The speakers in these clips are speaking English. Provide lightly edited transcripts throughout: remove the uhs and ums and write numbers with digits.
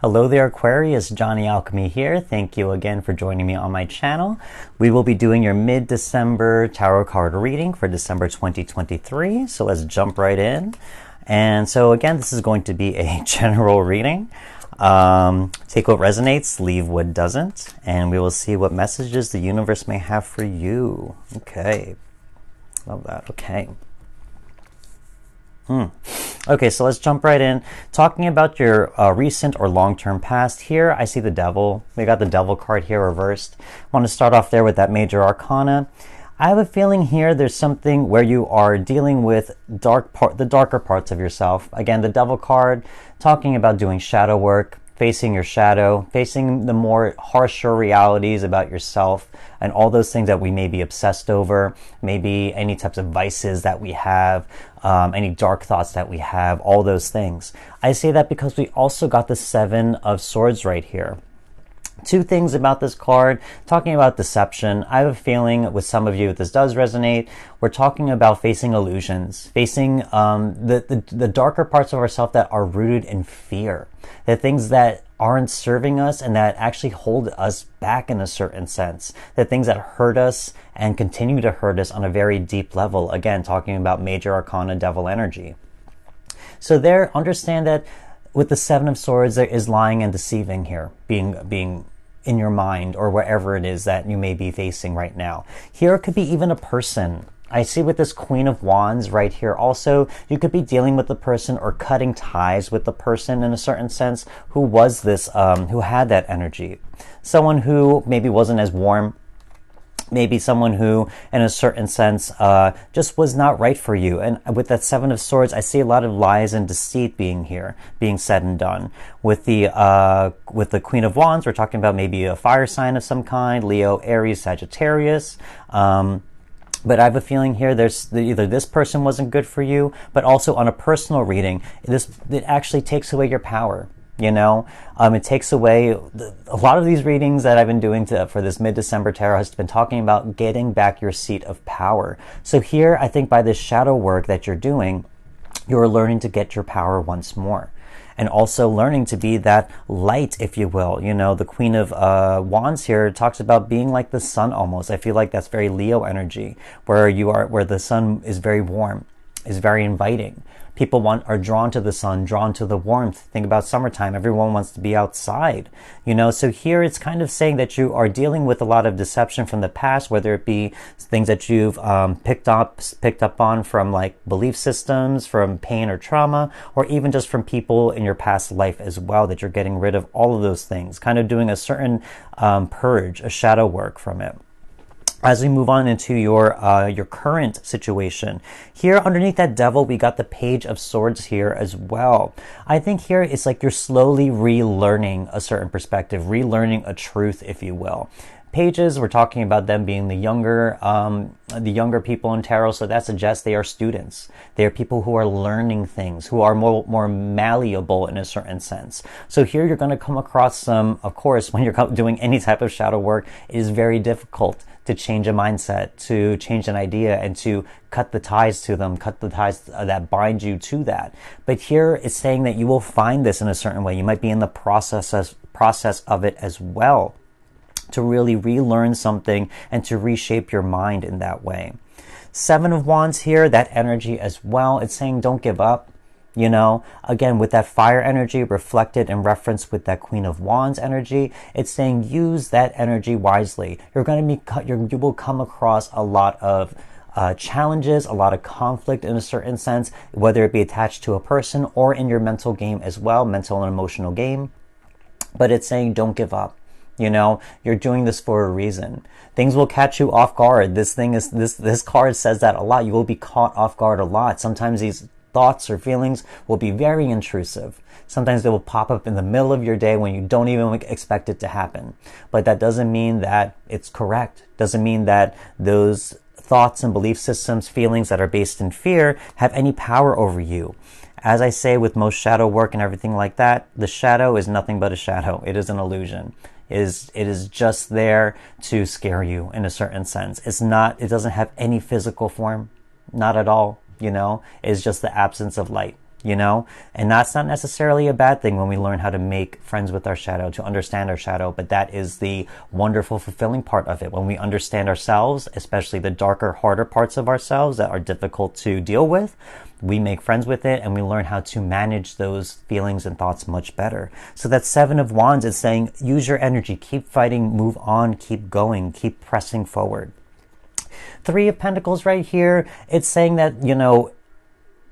Hello there, Aquarius. Johnny Alchemy here. Thank you again for joining me on my channel. We will be doing your mid-December tarot card reading for December 2023. So let's jump right in. And so again, this is going to be a general reading. Take what resonates, leave what doesn't, and we will see what messages the universe may have for you. Okay. Love that. Okay. Okay, so let's jump right in. Talking about your recent or long-term past. Here, I see the devil. We got the devil card here reversed. I want to start off there with that major arcana. I have a feeling here there's something where you are dealing with the darker parts of yourself. Again, the devil card, talking about doing shadow work, facing your shadow, facing the more harsher realities about yourself and all those things that we may be obsessed over, maybe any types of vices that we have, any dark thoughts that we have, all those things. I say that because we also got the Seven of Swords right here. Two things about this card, talking about deception. I have a feeling with some of you, if this does resonate, we're talking about facing illusions, facing the darker parts of ourselves that are rooted in fear, the things that aren't serving us and that actually hold us back in a certain sense, the things that hurt us and continue to hurt us on a very deep level. Again, talking about major arcana devil energy. So there, understand that with the Seven of Swords, there is lying and deceiving here, being in your mind or wherever it is that you may be facing right now. Here it could be even a person. I see with this Queen of Wands right here also, you could be dealing with the person or cutting ties with the person in a certain sense who was this, who had that energy. Someone who maybe wasn't as warm, maybe someone who, in a certain sense, just was not right for you. And with that Seven of Swords, I see a lot of lies and deceit being said and done. With the Queen of Wands, we're talking about maybe a fire sign of some kind, Leo, Aries, Sagittarius. But I have a feeling here either this person wasn't good for you, but also on a personal reading, it actually takes away your power. You know, it takes away a lot of these readings that I've been doing for this mid-December tarot has been talking about getting back your seat of power. So here, I think by this shadow work that you're doing, you're learning to get your power once more. And also learning to be that light, if you will. You know, the Queen of Wands here talks about being like the sun almost. I feel like that's very Leo energy, where the sun is very warm, is very inviting. People are drawn to the sun, drawn to the warmth. Think about summertime. Everyone wants to be outside, you know? So here it's kind of saying that you are dealing with a lot of deception from the past, whether it be things that you've picked up on from like belief systems, from pain or trauma, or even just from people in your past life as well, that you're getting rid of all of those things, kind of doing a certain purge, a shadow work from it. As we move on into your current situation, here underneath that devil, we got the Page of Swords here as well. I think here it's like you're slowly relearning a certain perspective, relearning a truth, if you will. Pages, we're talking about them being the younger people in tarot, so that suggests they are students. They are people who are learning things, who are more malleable in a certain sense. So here you're going to come across some, of course, when you're doing any type of shadow work, it is very difficult to change a mindset, to change an idea, and to cut the ties to them, cut the ties that bind you to that. But here it's saying that you will find this in a certain way. You might be in the process of it as well, to really relearn something and to reshape your mind in that way. Seven of Wands here, that energy as well. It's saying don't give up. You know, again, with that fire energy reflected and referenced with that Queen of Wands energy, it's saying use that energy wisely. You will come across a lot of challenges, a lot of conflict in a certain sense, whether it be attached to a person or in your mental game as well, mental and emotional game. But it's saying don't give up. You know, you're doing this for a reason. Things will catch you off guard. This card says that a lot. You will be caught off guard a lot. Sometimes these thoughts or feelings will be very intrusive. Sometimes they will pop up in the middle of your day when you don't even expect it to happen. But that doesn't mean that it's correct. Doesn't mean that those thoughts and belief systems, feelings that are based in fear have any power over you. As I say with most shadow work and everything like that, the shadow is nothing but a shadow. It is an illusion. It is just there to scare you in a certain sense. It doesn't have any physical form. Not at all, you know. It's just the absence of light. you know? And that's not necessarily a bad thing when we learn how to make friends with our shadow, to understand our shadow, but that is the wonderful, fulfilling part of it. When we understand ourselves, especially the darker, harder parts of ourselves that are difficult to deal with, we make friends with it and we learn how to manage those feelings and thoughts much better. So that Seven of Wands is saying, use your energy, keep fighting, move on, keep going, keep pressing forward. Three of Pentacles right here, it's saying that, you know,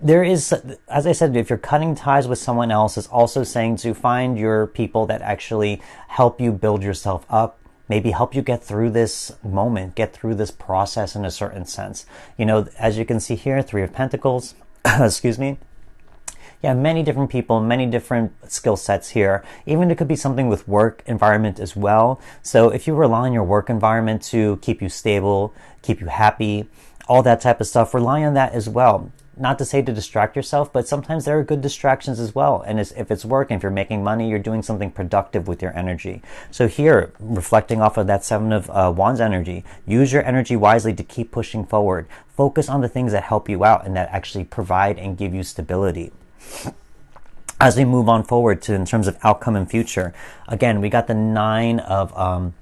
there is, as I said, if you're cutting ties with someone else, it's also saying to find your people that actually help you build yourself up, maybe help you get through this moment, get through this process in a certain sense. You know, as you can see here, Three of Pentacles, excuse me. Yeah, many different people, many different skill sets here. Even it could be something with work environment as well. So if you rely on your work environment to keep you stable, keep you happy, all that type of stuff, rely on that as well. Not to say to distract yourself, but sometimes there are good distractions as well. And if it's working, if you're making money, you're doing something productive with your energy. So here, reflecting off of that Seven of Wands energy, use your energy wisely to keep pushing forward. Focus on the things that help you out and that actually provide and give you stability. As we move on forward to in terms of outcome and future, again, we got the Nine of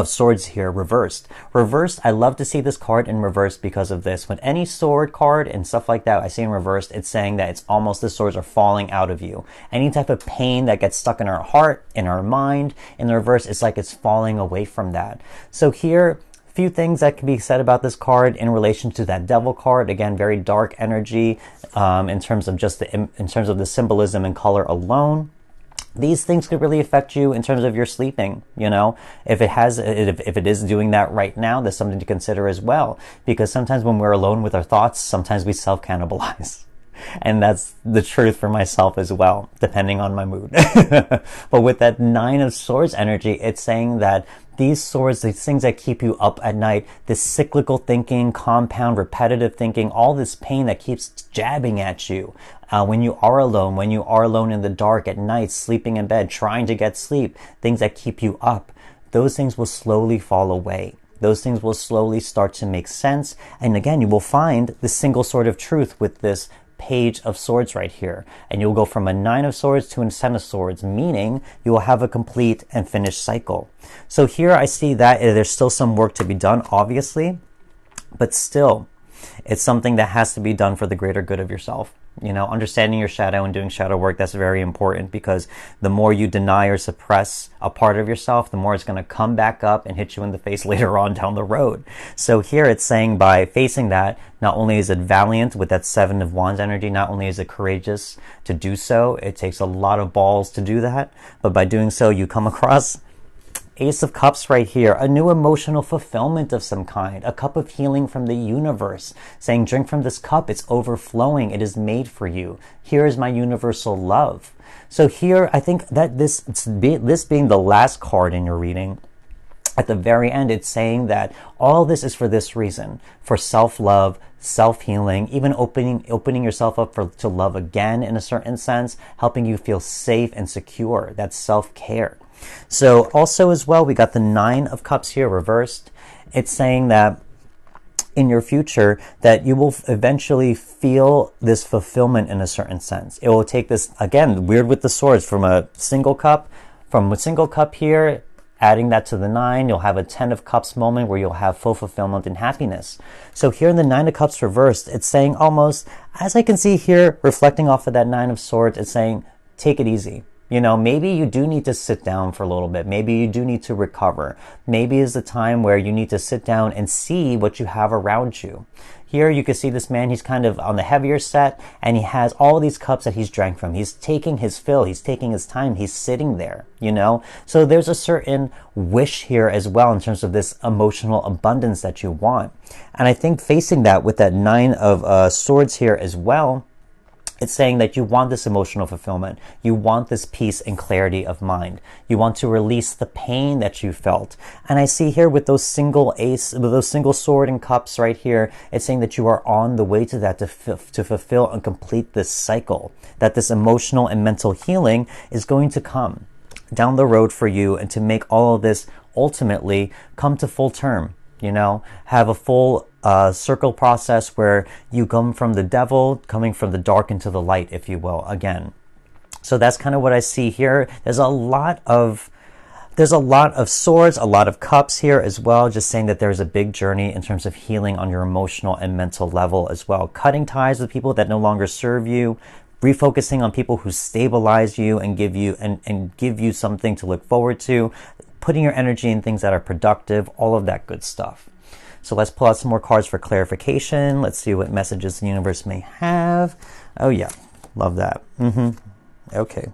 Swords here reversed. Reversed, I love to see this card in reverse because of this. When any sword card and stuff like that I see in reversed, it's saying that it's almost the swords are falling out of you. Any type of pain that gets stuck in our heart, in our mind, in the reverse, it's like it's falling away from that. So here, few things that can be said about this card in relation to that Devil card. Again, very dark energy in terms of just in terms of the symbolism and color alone. These things could really affect you in terms of your sleeping, you know, if it is doing that right now, there's something to consider as well, because sometimes when we're alone with our thoughts, sometimes we self-cannibalize. And that's the truth for myself as well, depending on my mood. But with that Nine of Swords energy, it's saying that these swords, these things that keep you up at night, this cyclical thinking, compound, repetitive thinking, all this pain that keeps jabbing at you when you are alone in the dark at night, sleeping in bed, trying to get sleep, things that keep you up, those things will slowly fall away. Those things will slowly start to make sense. And again, you will find the single sword of truth with this Page of Swords right here, and you'll go from a Nine of Swords to a Ten of Swords, meaning you will have a complete and finished cycle. So here I see that there's still some work to be done, obviously, but still it's something that has to be done for the greater good of yourself. You know, understanding your shadow and doing shadow work, that's very important, because the more you deny or suppress a part of yourself, the more it's going to come back up and hit you in the face later on down the road. So here it's saying by facing that, not only is it valiant with that Seven of Wands energy, not only is it courageous to do so, it takes a lot of balls to do that, but by doing so, you come across Ace of Cups right here, a new emotional fulfillment of some kind, a cup of healing from the universe, saying drink from this cup, it's overflowing, it is made for you. Here is my universal love. So here, I think that this being the last card in your reading, at the very end, it's saying that all this is for this reason, for self-love, self-healing, even opening yourself up to love again in a certain sense, helping you feel safe and secure. That's self-care. So also as well, we got the Nine of Cups here reversed. It's saying that in your future that you will eventually feel this fulfillment in a certain sense. It will take this, again, weird with the swords, from a single cup here, adding that to the Nine, you'll have a Ten of Cups moment where you'll have full fulfillment and happiness. So here in the Nine of Cups reversed, it's saying almost, as I can see here, reflecting off of that Nine of Swords, it's saying, take it easy. You know, maybe you do need to sit down for a little bit. Maybe you do need to recover. Maybe it's the time where you need to sit down and see what you have around you. Here you can see this man, he's kind of on the heavier set, and he has all these cups that he's drank from. He's taking his fill. He's taking his time. He's sitting there, you know? So there's a certain wish here as well in terms of this emotional abundance that you want. And I think facing that with that Nine of Swords here as well, it's saying that you want this emotional fulfillment. You want this peace and clarity of mind. You want to release the pain that you felt. And I see here with those single sword and cups right here, it's saying that you are on the way to that, to fulfill and complete this cycle. That this emotional and mental healing is going to come down the road for you, and to make all of this ultimately come to full term. you know, have a full circle process where you come from the devil, coming from the dark into the light, if you will, again. So that's kind of what I see here. There's a lot of swords, a lot of cups here as well, just saying that there's a big journey in terms of healing on your emotional and mental level as well. Cutting ties with people that no longer serve you, refocusing on people who stabilize you and give you something to look forward to, putting your energy in things that are productive, all of that good stuff. So let's pull out some more cards for clarification. Let's see what messages the universe may have. Oh yeah, love that. Okay.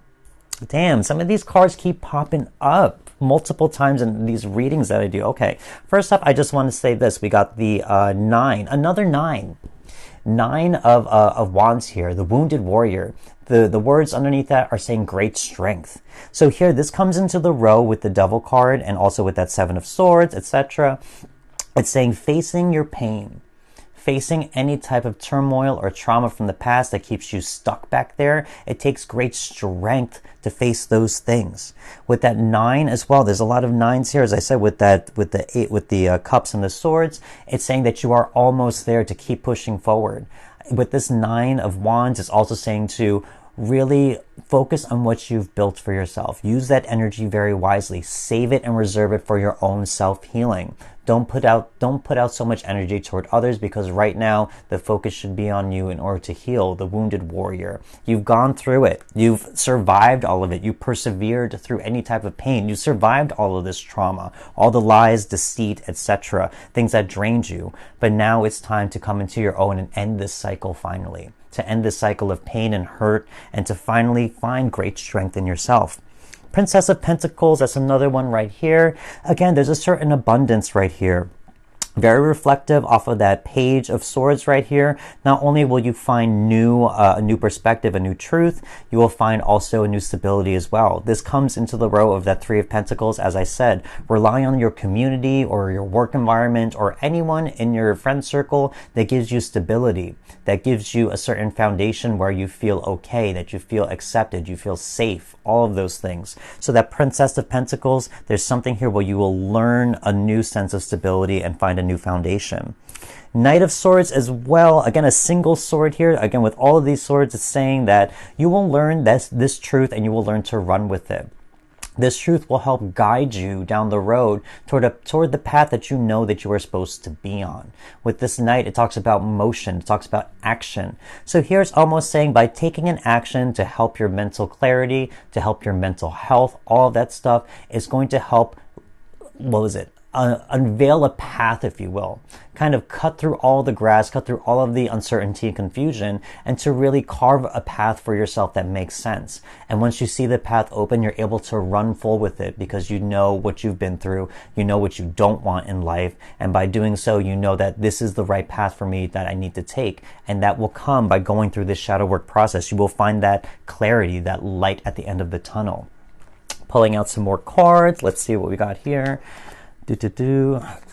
Damn, some of these cards keep popping up multiple times in these readings that I do. Okay, first up, I just want to say this. We got the 9, another 9. 9 of wands here, the wounded warrior. The words underneath that are saying great strength. So here, this comes into the row with the devil card and also with that 7 of swords, etc. It's saying facing your pain, facing any type of turmoil or trauma from the past that keeps you stuck back there. It takes great strength to face those things. With that 9 as well, there's a lot of 9s here, as I said, with the 8, with the cups and the swords. It's saying that you are almost there to keep pushing forward. With this 9 of wands, it's also saying to really focus on what you've built for yourself. Use that energy very wisely. Save it and reserve it for your own self-healing. Don't put out so much energy toward others, because right now the focus should be on you in order to heal, the wounded warrior. You've gone through it. You've survived all of it. You persevered through any type of pain. You survived all of this trauma, all the lies, deceit, etc., things that drained you. But now it's time to come into your own and end this cycle finally. To end this cycle of pain and hurt, and to finally find great strength in yourself. Princess of Pentacles, that's another one right here. Again, there's a certain abundance right here. Very reflective off of that page of swords right here. Not only will you find a new perspective, a new truth, you will find also a new stability as well. This comes into the row of that 3 of Pentacles. As I said, rely on your community or your work environment or anyone in your friend circle that gives you stability, that gives you a certain foundation where you feel okay, that you feel accepted, you feel safe, all of those things. So that Princess of Pentacles, there's something here where you will learn a new sense of stability and find a new foundation. Knight of Swords as well. Again, a single sword here. Again, with all of these swords, it's saying that you will learn this truth and you will learn to run with it. This truth will help guide you down the road toward the path that you know that you are supposed to be on. With this Knight, it talks about motion. It talks about action. So here it's almost saying by taking an action to help your mental clarity, to help your mental health, all of that stuff is going to help, unveil a path, if you will, kind of cut through all the grass, cut through all of the uncertainty and confusion, and to really carve a path for yourself that makes sense. And once you see the path open, you're able to run full with it because you know what you've been through, you know what you don't want in life, and by doing so, you know that this is the right path for me that I need to take, and that will come by going through this shadow work process. You will find that clarity, that light at the end of the tunnel. Pulling out some more cards. Let's see what we got here.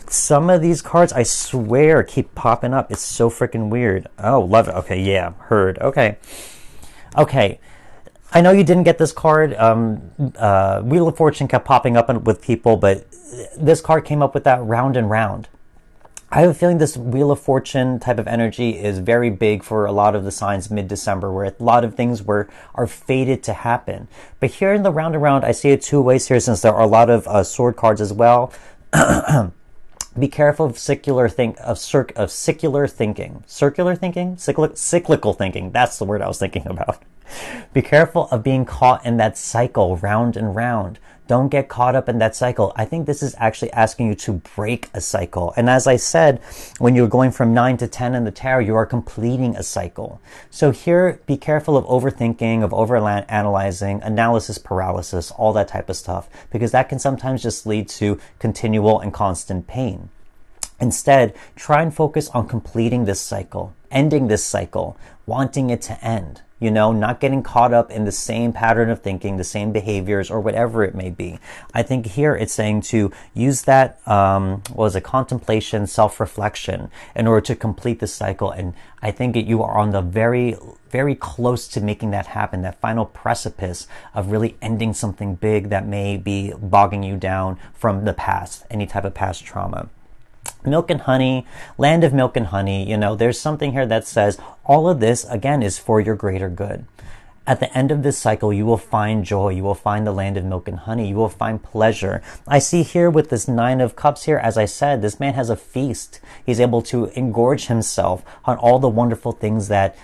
Some of these cards, I swear, keep popping up. It's so freaking weird. Oh, love it. Okay, yeah, heard. Okay. I know you didn't get this card. Wheel of Fortune kept popping up with people, but this card came up with that round and round. I have a feeling this Wheel of Fortune type of energy is very big for a lot of the signs mid-December, where a lot of things are fated to happen. But here in the round and round, I see it 2 ways here, since there are a lot of sword cards as well. Be careful of cyclical thinking. Cyclical thinking. That's the word I was thinking about. Be careful of being caught in that cycle, round and round. Don't get caught up in that cycle. I think this is actually asking you to break a cycle. And as I said, when you're going from 9 to 10 in the tarot, you are completing a cycle. So here, be careful of overthinking, of overanalyzing, analysis paralysis, all that type of stuff, because that can sometimes just lead to continual and constant pain. Instead, try and focus on completing this cycle, ending this cycle, wanting it to end. You know, not getting caught up in the same pattern of thinking, the same behaviors, or whatever it may be. I think here it's saying to use that, contemplation, self-reflection in order to complete the cycle. And I think you are on the very, very close to making that happen, that final precipice of really ending something big that may be bogging you down from the past, any type of past trauma. Milk and honey, land of milk and honey, you know, there's something here that says all of this, again, is for your greater good. At the end of this cycle, you will find joy. You will find the land of milk and honey. You will find pleasure. I see here with this 9 of Cups here, as I said, this man has a feast. He's able to engorge himself on all the wonderful things that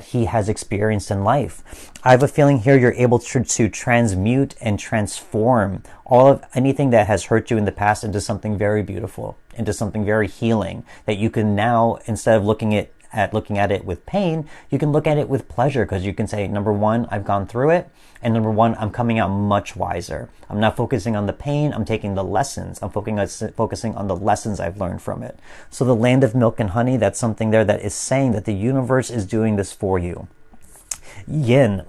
he has experienced in life. I have a feeling here you're able to transmute and transform all of anything that has hurt you in the past into something very beautiful, into something very healing, that you can now, instead of looking at it with pain, you can look at it with pleasure, because you can say, number one, I've gone through it, and number one, I'm coming out much wiser. I'm not focusing on the pain, I'm taking the lessons. I'm focusing on the lessons I've learned from it. So the land of milk and honey, that's something there that is saying that the universe is doing this for you. Yin.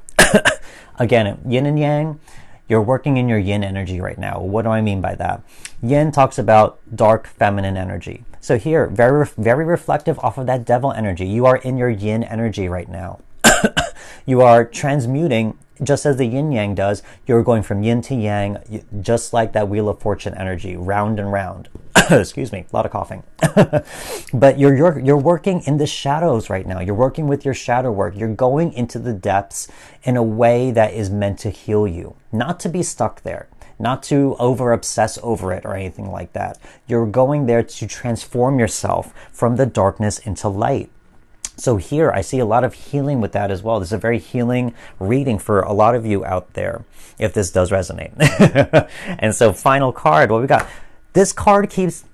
Again, yin and yang. You're working in your yin energy right now. What do I mean by that? Yin talks about dark feminine energy. So here, very reflective off of that devil energy. You are in your yin energy right now. You are transmuting, just as the yin yang does. You're going from yin to yang, just like that Wheel of Fortune energy, round and round. Excuse me, a lot of coughing. But you're working in the shadows right now. You're working with your shadow work. You're going into the depths in a way that is meant to heal you, not to be stuck there, not to over obsess over it or anything like that. You're going there to transform yourself from the darkness into light. So here I see a lot of healing with that as well. This is a very healing reading for a lot of you out there, if this does resonate. And so final card, what we got? This card keeps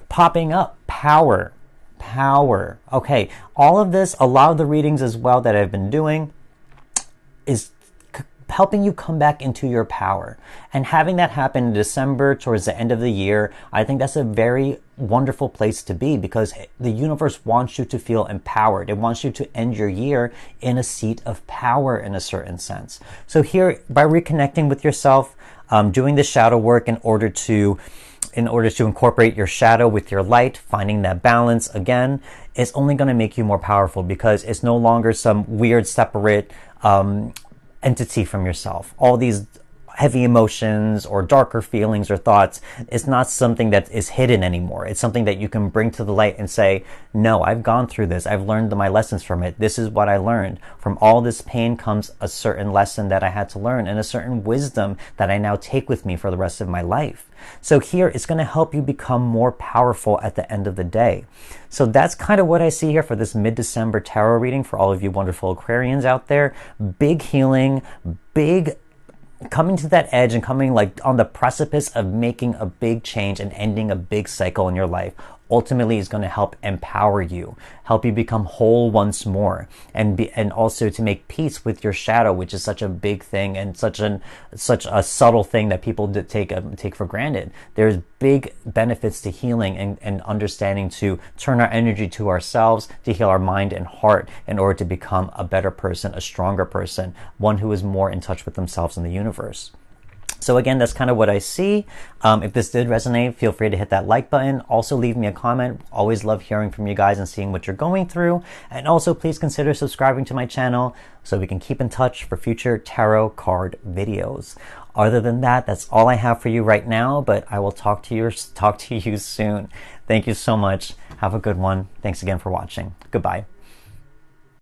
popping up. Power. Power. Okay, all of this, a lot of the readings as well that I've been doing is helping you come back into your power. And having that happen in December towards the end of the year, I think that's a very wonderful place to be, because the universe wants you to feel empowered. It wants you to end your year in a seat of power in a certain sense. So here, by reconnecting with yourself, doing the shadow work in order to incorporate your shadow with your light, finding that balance again, is only going to make you more powerful, because it's no longer some weird separate entity from yourself. All these heavy emotions or darker feelings or thoughts, it's not something that is hidden anymore. It's something that you can bring to the light and say, no, I've gone through this. I've learned my lessons from it. This is what I learned. From all this pain comes a certain lesson that I had to learn, and a certain wisdom that I now take with me for the rest of my life. So here, it's going to help you become more powerful at the end of the day. So that's kind of what I see here for this mid-December tarot reading for all of you wonderful Aquarians out there. Big healing, big coming to that edge, and coming like on the precipice of making a big change and ending a big cycle in your life. Ultimately is going to help empower you, help you become whole once more, and also to make peace with your shadow, which is such a big thing and such a subtle thing that people take for granted. There's big benefits to healing and understanding to turn our energy to ourselves, to heal our mind and heart in order to become a better person, a stronger person, one who is more in touch with themselves and the universe. So again, that's kind of what I see. If this did resonate, feel free to hit that like button. Also leave me a comment. Always love hearing from you guys and seeing what you're going through. And also please consider subscribing to my channel so we can keep in touch for future tarot card videos. Other than that, that's all I have for you right now, but I will talk to you soon. Thank you so much. Have a good one. Thanks again for watching. Goodbye.